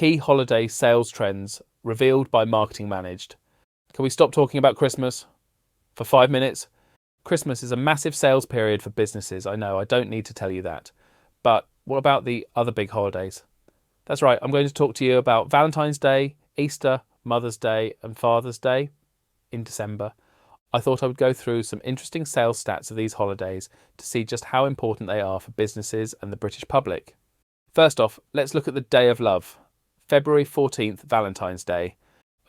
Key holiday sales trends revealed by Marketing Managed. Can we stop talking about Christmas for 5 minutes? Christmas is a massive sales period for businesses. I know, I don't need to tell you that. But what about the other big holidays? That's right, I'm going to talk to you about Valentine's Day, Easter, Mother's Day and Father's Day in December. I thought I would go through some interesting sales stats of these holidays to see just how important they are for businesses and the British public. First off, let's look at the Day of Love, February 14th, Valentine's Day.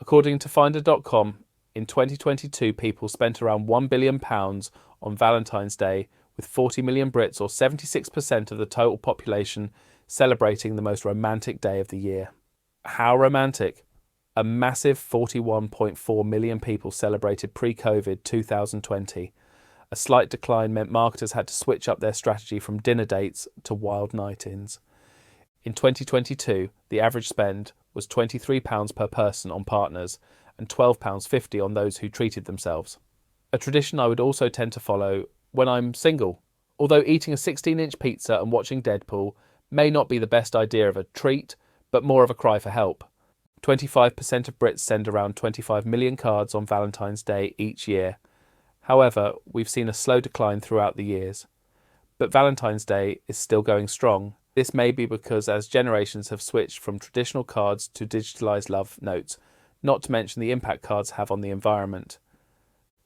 According to Finder.com, in 2022 people spent around £1 billion on Valentine's Day, with 40 million Brits or 76% of the total population celebrating the most romantic day of the year. How romantic? A massive 41.4 million people celebrated pre-COVID 2020. A slight decline meant marketers had to switch up their strategy from dinner dates to wild night-ins. In 2022, the average spend was £23 per person on partners and £12.50 on those who treated themselves. A tradition I would also tend to follow when I'm single. Although eating a 16-inch pizza and watching Deadpool may not be the best idea of a treat, but more of a cry for help. 25% of Brits send around 25 million cards on Valentine's Day each year. However, we've seen a slow decline throughout the years. But Valentine's Day is still going strong. This may be because as generations have switched from traditional cards to digitalised love notes, not to mention the impact cards have on the environment.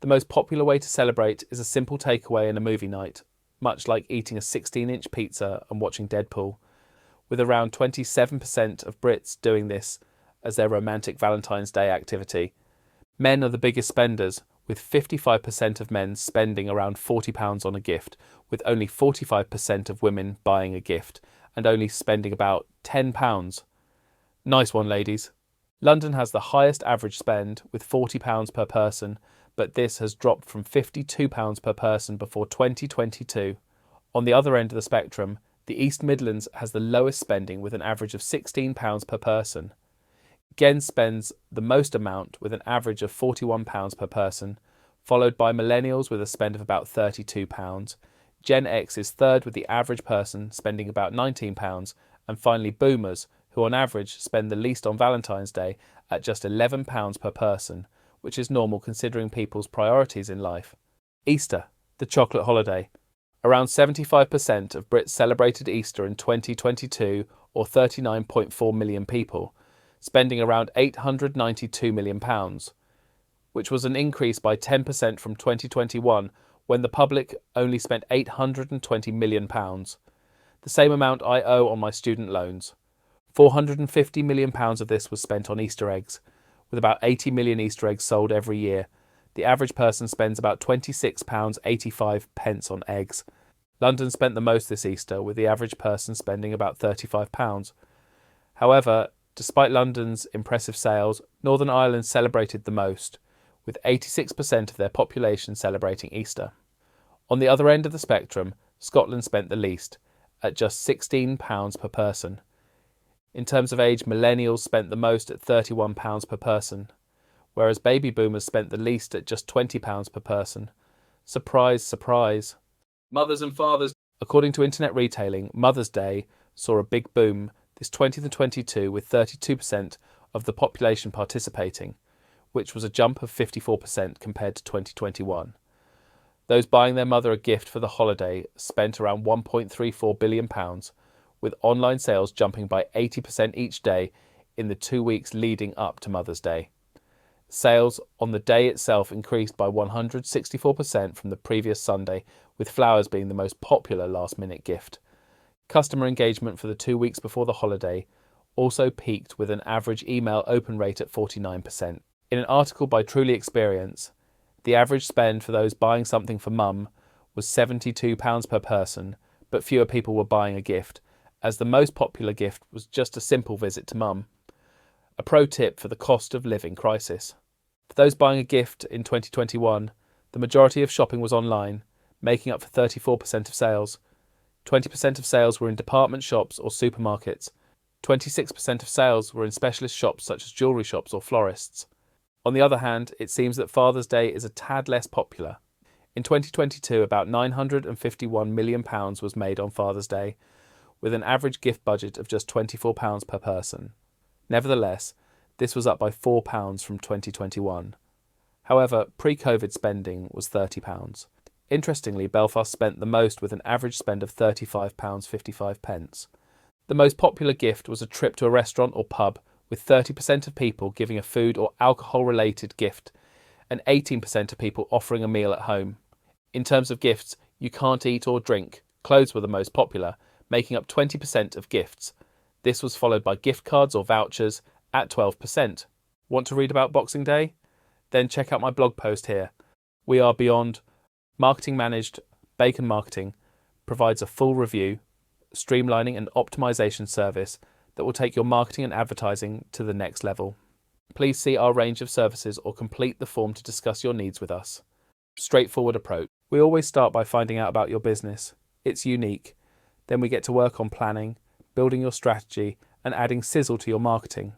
The most popular way to celebrate is a simple takeaway and a movie night, much like eating a 16-inch pizza and watching Deadpool, with around 27% of Brits doing this as their romantic Valentine's Day activity. Men are the biggest spenders, with 55% of men spending around £40 on a gift, with only 45% of women buying a gift, and only spending about £10. Nice one, ladies. London has the highest average spend, with £40 per person, but this has dropped from £52 per person before 2022. On the other end of the spectrum, the East Midlands has the lowest spending with an average of £16 per person. Gen spends the most amount with an average of £41 per person, followed by millennials with a spend of about £32. Gen X is third with the average person spending about £19, and finally boomers, who on average spend the least on Valentine's Day at just £11 per person, which is normal considering people's priorities in life. Easter, the chocolate holiday. Around 75% of Brits celebrated Easter in 2022, or 39.4 million people, spending around £892 million, which was an increase by 10% from 2021, when the public only spent £820 million. The same amount I owe on my student loans. £450 million of this was spent on Easter eggs, with about 80 million Easter eggs sold every year. The average person spends about £26.85 on eggs. London spent the most this Easter, with the average person spending about £35. However, despite London's impressive sales, Northern Ireland celebrated the most, with 86% of their population celebrating Easter. On the other end of the spectrum, Scotland spent the least, at just £16 per person. In terms of age, millennials spent the most at £31 per person, whereas baby boomers spent the least at just £20 per person. Surprise, surprise. Mothers and fathers. According to Internet Retailing, Mother's Day saw a big boom this 2022 with 32% of the population participating, which was a jump of 54% compared to 2021. Those buying their mother a gift for the holiday spent around £1.34 billion, with online sales jumping by 80% each day in the 2 weeks leading up to Mother's Day. Sales on the day itself increased by 164% from the previous Sunday, with flowers being the most popular last-minute gift. Customer engagement for the 2 weeks before the holiday also peaked with an average email open rate at 49%. In an article by Truly Experience, the average spend for those buying something for mum was £72 per person, but fewer people were buying a gift, as the most popular gift was just a simple visit to mum. A pro tip for the cost of living crisis. For those buying a gift in 2021, the majority of shopping was online, making up for 34% of sales. 20% of sales were in department shops or supermarkets. 26% of sales were in specialist shops such as jewellery shops or florists. On the other hand, it seems that Father's Day is a tad less popular. In 2022, about £951 million was made on Father's Day, with an average gift budget of just £24 per person. Nevertheless, this was up by £4 from 2021. However, pre-COVID spending was £30. Interestingly, Belfast spent the most with an average spend of £35.55. The most popular gift was a trip to a restaurant or pub, with 30% of people giving a food or alcohol-related gift and 18% of people offering a meal at home. In terms of gifts, you can't eat or drink. Clothes were the most popular, making up 20% of gifts. This was followed by gift cards or vouchers at 12%. Want to read about Boxing Day? Then check out my blog post here. We are beyond Marketing Managed Bacon Marketing provides a full review, streamlining and optimization service that will take your marketing and advertising to the next level. Please see our range of services or complete the form to discuss your needs with us. Straightforward approach. We always start by finding out about your business. It's unique. Then we get to work on planning, building your strategy, and adding sizzle to your marketing.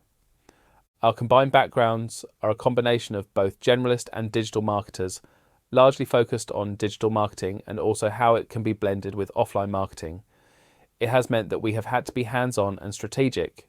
Our combined backgrounds are a combination of both generalist and digital marketers, largely focused on digital marketing and also how it can be blended with offline marketing. It has meant that we have had to be hands-on and strategic